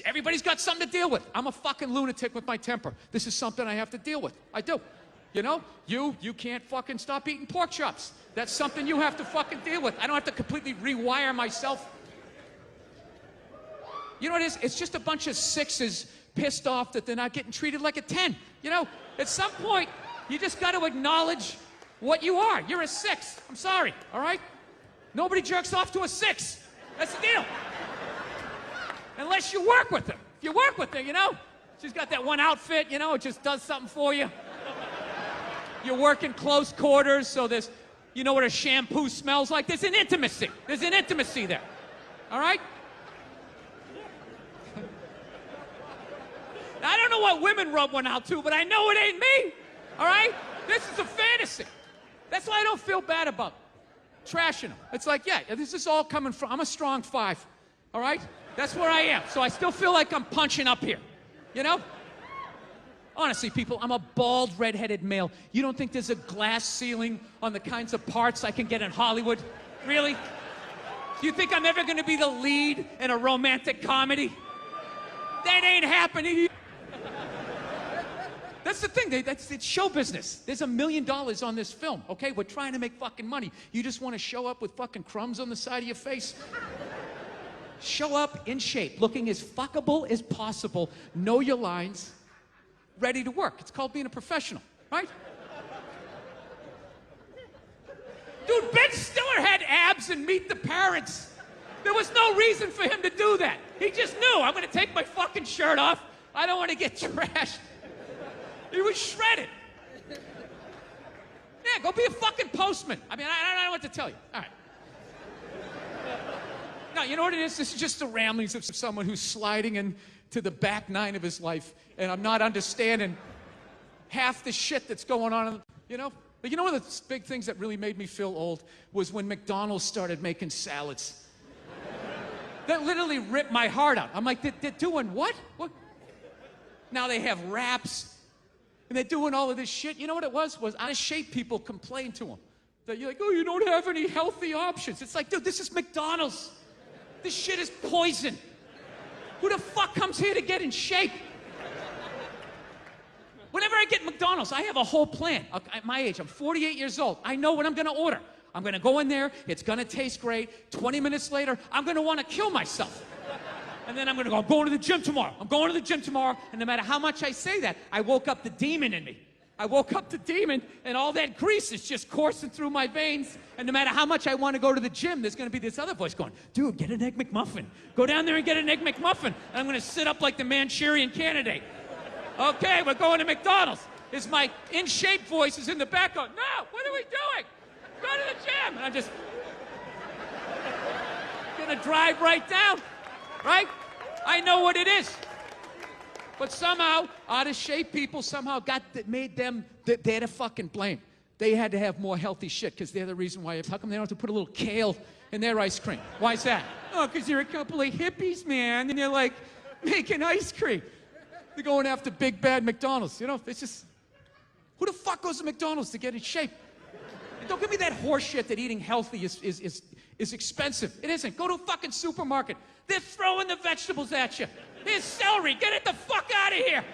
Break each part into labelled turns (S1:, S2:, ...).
S1: Everybody's got something to deal with. I'm a fucking lunatic with my temper. This is something I have to deal with. I do. You know, you can't fucking stop eating pork chops. That's something you have to fucking deal with. I don't have to completely rewire myself. You know what it is? It's just a bunch of 6s pissed off that they're not getting treated like a 10. You know, at some point, you just got to acknowledge what you are. You're a 6. I'm sorry, all right? Nobody jerks off to a 6. That's the deal. Unless you work with her. If you work with her, you know, she's got that one outfit, you know, it just does something for you. You're working close quarters, so there's, you know what a shampoo smells like? There's an intimacy. There's an intimacy there. All right? I don't know what women rub one out to, but I know it ain't me. All right? This is a fantasy. That's why I don't feel bad about trashing them. It's like, yeah, this is all coming from, I'm a strong 5. All right? That's where I am. So I still feel like I'm punching up here. You know? Honestly, people, I'm a bald, red-headed male. You don't think there's a glass ceiling on the kinds of parts I can get in Hollywood? Really? Do you think I'm ever going to be the lead in a romantic comedy? That ain't happening. That's the thing. It's show business. There's $1 million on this film, okay? We're trying to make fucking money. You just want to show up with fucking crumbs on the side of your face? Show up in shape, looking as fuckable as possible, know your lines, ready to work. It's called being a professional, right? Dude, Ben Stiller had abs and Meet the Parents. There was no reason for him to do that. He just knew, I'm gonna take my fucking shirt off. I don't want to get trashed. He was shredded. Yeah, go be a fucking postman. I mean, I don't know what to tell you. All right. No, you know what it is? This is just the ramblings of someone who's sliding into the back 9 of his life, and I'm not understanding half the shit that's going on, you know? But you know one of the big things that really made me feel old was when McDonald's started making salads. That literally ripped my heart out. I'm like, they're doing what? What? Now they have wraps, and they're doing all of this shit. You know what it was? Out of shape people complained to them. That you're like, oh, you don't have any healthy options. It's like, dude, this is McDonald's. This shit is poison. Who the fuck comes here to get in shape? Whenever I get McDonald's, I have a whole plan. At my age, I'm 48 years old. I know what I'm gonna order. I'm gonna go in there, it's gonna taste great. 20 minutes later, I'm gonna wanna kill myself. And then I'm gonna go, I'm going to the gym tomorrow. I'm going to the gym tomorrow. And no matter how much I say that, I woke up the demon in me. I woke up the demon, and all that grease is just coursing through my veins. And no matter how much I want to go to the gym, there's going to be this other voice going, dude, get an Egg McMuffin. Go down there and get an Egg McMuffin. And I'm going to sit up like the Manchurian Candidate. Okay, we're going to McDonald's. Is my in-shape voice is in the back going, no, what are we doing? Go to the gym. And I'm just going to drive right down, right? I know what it is. But somehow, out-of-shape people somehow made them, they're the fucking blame. They had to have more healthy shit because they're the reason why. How come they don't have to put a little kale in their ice cream? Why is that? Oh, because they're a couple of hippies, man, and they're like making ice cream. They're going after big bad McDonald's. You know, it's just, who the fuck goes to McDonald's to get in shape? And don't give me that horse shit that eating healthy is expensive. It isn't. Go to a fucking supermarket. They're throwing the vegetables at you. Here's celery. Get it the fuck out of here.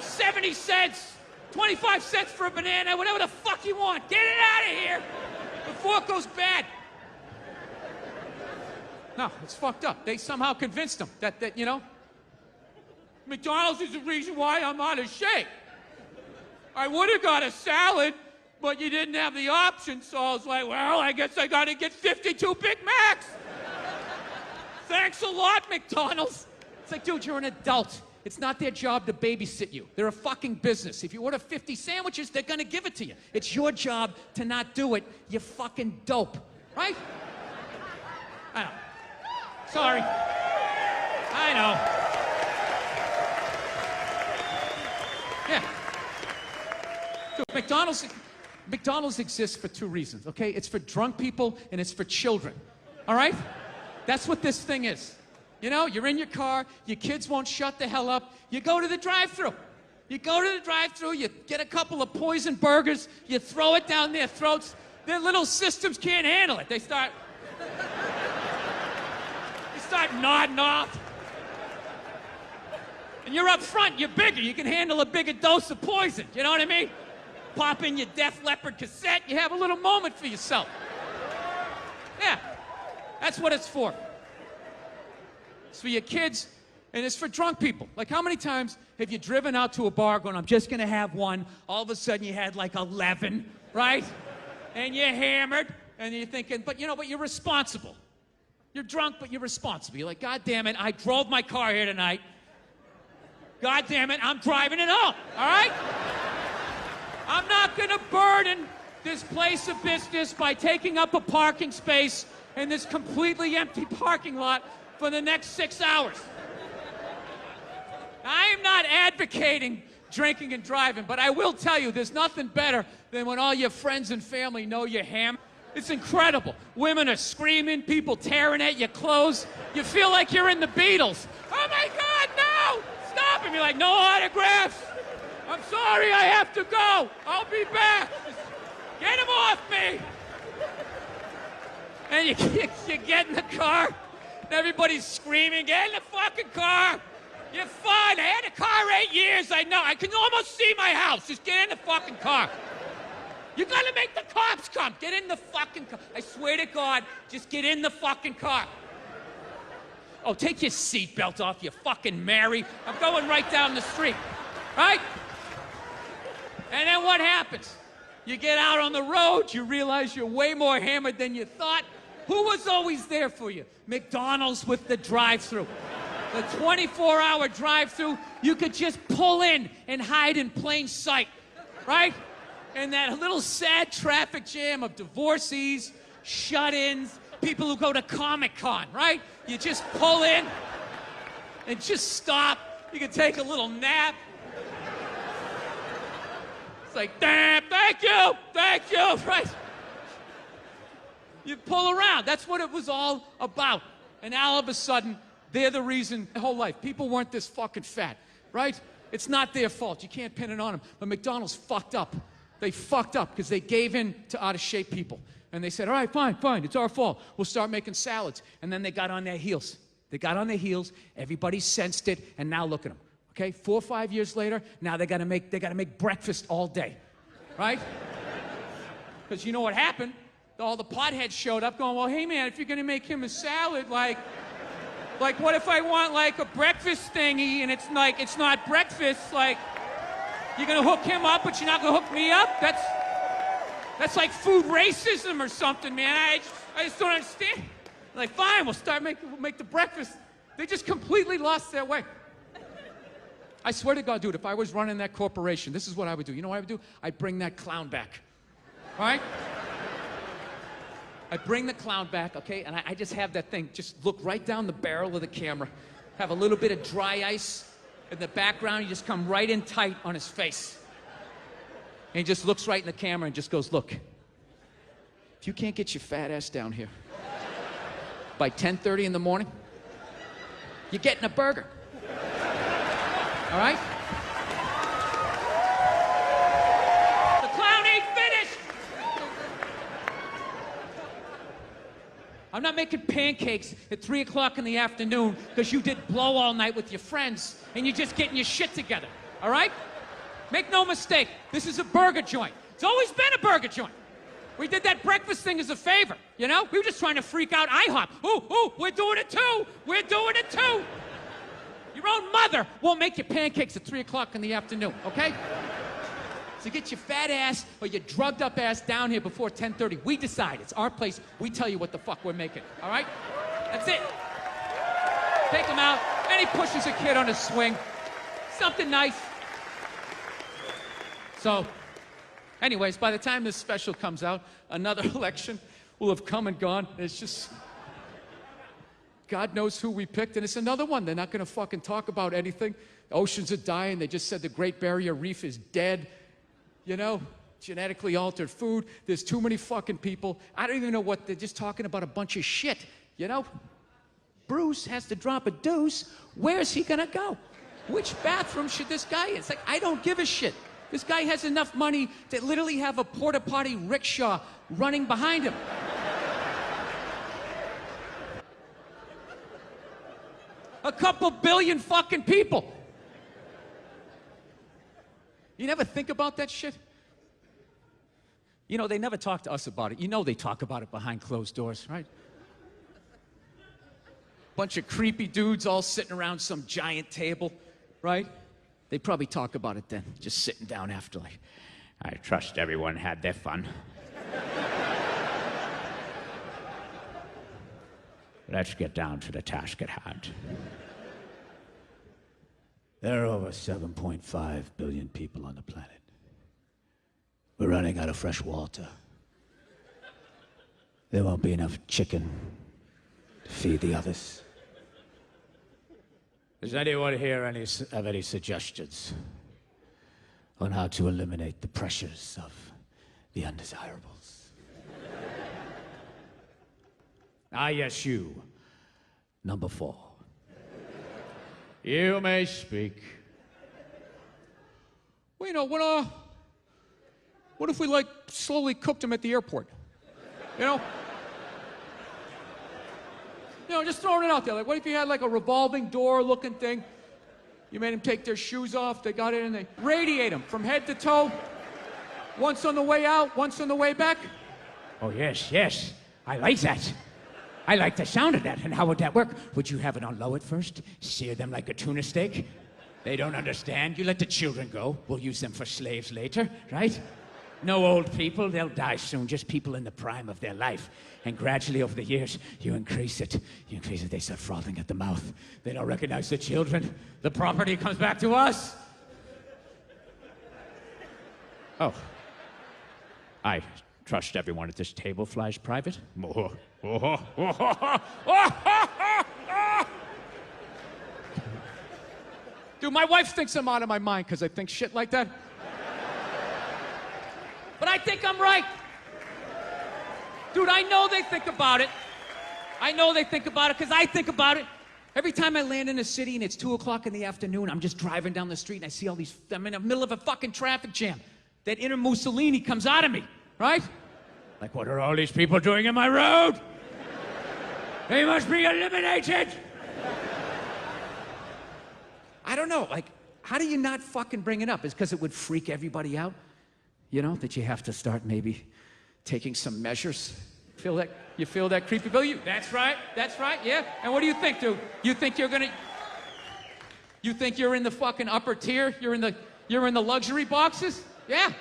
S1: 70 cents, 25 cents for a banana, whatever the fuck you want. Get it out of here before it goes bad. No, it's fucked up. They somehow convinced them that you know, McDonald's is the reason why I'm out of shape. I would have got a salad, but you didn't have the option, so I was like, well, I guess I gotta get 52 Big Macs. Thanks a lot, McDonald's. It's like, dude, you're an adult. It's not their job to babysit you. They're a fucking business. If you order 50 sandwiches, they're gonna give it to you. It's your job to not do it, you fucking dope. Right? I know. Sorry. I know. Yeah. Dude, McDonald's exists for 2 reasons, okay? It's for drunk people and it's for children. All right? That's what this thing is. You know, you're in your car, your kids won't shut the hell up, you go to the drive-thru. You go to the drive-thru, you get a couple of poison burgers, you throw it down their throats, their little systems can't handle it. They start nodding off. And you're up front, you're bigger, you can handle a bigger dose of poison, you know what I mean? Pop in your Def Leppard cassette, you have a little moment for yourself. Yeah, that's what it's for. It's for your kids, and it's for drunk people. Like, how many times have you driven out to a bar going, I'm just gonna have one, all of a sudden you had like 11, right? And you're hammered, and you're thinking, but you're responsible. You're drunk, but you're responsible. You're like, God damn it, I drove my car here tonight. God damn it, I'm driving it home, all right? I'm not gonna burden this place of business by taking up a parking space in this completely empty parking lot for the next 6 hours. I am not advocating drinking and driving, but I will tell you, there's nothing better than when all your friends and family know you're hammered. It's incredible. Women are screaming, people tearing at your clothes. You feel like you're in the Beatles. Oh my God, no! Stop him. You're like, no autographs. I'm sorry, I have to go. I'll be back. Just get him off me. And you get in the car, and everybody's screaming, get in the fucking car. You're fine. I had a car 8 years. I know. I can almost see my house. Just get in the fucking car. You gotta make the cops come. Get in the fucking car. I swear to God, just get in the fucking car. Oh, take your seatbelt off, you fucking Mary. I'm going right down the street, right? And then what happens? You get out on the road, you realize you're way more hammered than you thought. Who was always there for you? McDonald's with the drive-thru. The 24-hour drive-thru, you could just pull in and hide in plain sight, right? And that little sad traffic jam of divorcees, shut-ins, people who go to Comic-Con, right? You just pull in and just stop. You can take a little nap. It's like, damn, thank you, right? You pull around. That's what it was all about. And now all of a sudden, they're the reason their whole life. People weren't this fucking fat, right? It's not their fault. You can't pin it on them. But McDonald's fucked up. They fucked up because they gave in to out-of-shape people. And they said, all right, fine, it's our fault. We'll start making salads. And then they got on their heels. They got on their heels, everybody sensed it, and now look at them. Okay, 4 or 5 years later, now they gotta make breakfast all day, right? Because you know what happened? All the potheads showed up going, well, hey man, if you're gonna make him a salad, like what if I want like a breakfast thingy and it's not breakfast, like, you're gonna hook him up, but you're not gonna hook me up? That's like food racism or something, man. I just don't understand. Like, fine, we'll make the breakfast. They just completely lost their way. I swear to God, dude, if I was running that corporation, this is what I would do. You know what I would do? I'd bring that clown back, all right? I'd bring the clown back, okay? And I just have that thing, just look right down the barrel of the camera, have a little bit of dry ice in the background, you just come right in tight on his face. And he just looks right in the camera and just goes, look, if you can't get your fat ass down here by 10:30 in the morning, you're getting a burger. All right? The clown ain't finished. I'm not making pancakes at 3 o'clock in the afternoon because you did blow all night with your friends and you're just getting your shit together. All right? Make no mistake, this is a burger joint. It's always been a burger joint. We did that breakfast thing as a favor, you know? We were just trying to freak out IHOP. Ooh, we're doing it too. We're doing it too. Your own mother won't make you pancakes at 3 o'clock in the afternoon, okay? So get your fat ass or your drugged up ass down here before 10:30. We decide. It's our place. We tell you what the fuck we're making, all right? That's it. Take him out, and he pushes a kid on a swing. Something nice. So, anyways, by the time this special comes out, another election will have come and gone. It's just, God knows who we picked, and it's another one. They're not gonna fucking talk about anything. The oceans are dying. They just said the Great Barrier Reef is dead. You know, genetically altered food. There's too many fucking people. I don't even know what, they're just talking about a bunch of shit, you know? Bruce has to drop a deuce. Where's he gonna go? Which bathroom should this guy in? It's like, I don't give a shit. This guy has enough money to literally have a porta potty rickshaw running behind him. A couple billion fucking people. You never think about that shit? You know, they never talk to us about it. You know they talk about it behind closed doors, right? Bunch of creepy dudes all sitting around some giant table, right? They probably talk about it then, just sitting down after, like, I trust everyone had their fun. Let's get down to the task at hand. There are over 7.5 billion people on the planet. We're running out of fresh water. There won't be enough chicken to feed the others. Does anyone here have any suggestions on how to eliminate the pressures of the undesirables? Ah, yes, you. Number 4. You may speak. Well, you know, what if we, like, slowly cooked them at the airport? You know? You know, just throwing it out there. Like, what if you had, like, a revolving door-looking thing? You made them take their shoes off, they got in, and they radiate them from head to toe. Once on the way out, once on the way back. Oh, yes, yes. I like that. I like the sound of that. And how would that work? Would you have it on low at first? Sear them like a tuna steak? They don't understand. You let the children go. We'll use them for slaves later, right? No old people. They'll die soon. Just people in the prime of their life. And gradually over the years, you increase it. You increase it. They start frothing at the mouth. They don't recognize the children. The property comes back to us. Oh. I trust everyone at this table flies private. Dude, my wife thinks I'm out of my mind because I think shit like that. But I think I'm right. Dude, I know they think about it. I know they think about it because I think about it. Every time I land in a city and it's 2 o'clock in the afternoon, I'm just driving down the street and I see all these, I'm in the middle of a fucking traffic jam. That inner Mussolini comes out of me, right? Like, what are all these people doing in my road? They must be eliminated. I don't know, like, how do you not fucking bring it up? Is because it would freak everybody out? You know, that you have to start maybe taking some measures. Feel that? You feel that creepy bill? That's right, yeah. And what do you think, dude? You think you're in the fucking upper tier? You're in the luxury boxes? Yeah.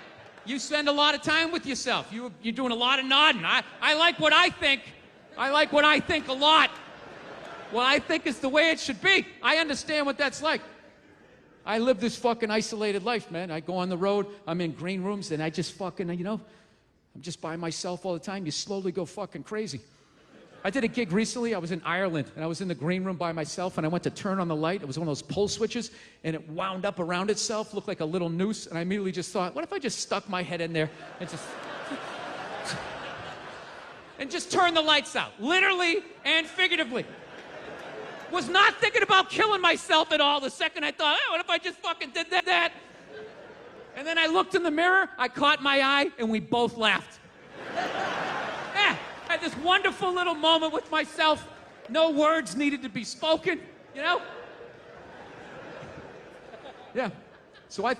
S1: You spend a lot of time with yourself. You're doing a lot of nodding. I like what I think. I like what I think a lot. What I think is the way it should be. I understand what that's like. I live this fucking isolated life, man. I go on the road, I'm in green rooms, and I just fucking, you know, I'm just by myself all the time. You slowly go fucking crazy. I did a gig recently. I was in Ireland, and I was in the green room by myself, and I went to turn on the light. It was one of those pull switches, and it wound up around itself, looked like a little noose, and I immediately just thought, what if I just stuck my head in there and just turn the lights out, literally and figuratively. Was not thinking about killing myself at all. The second I thought, what if I just fucking did that? And then I looked in the mirror, I caught my eye, and we both laughed. Yeah, I had this wonderful little moment with myself. No words needed to be spoken, you know? Yeah, so I...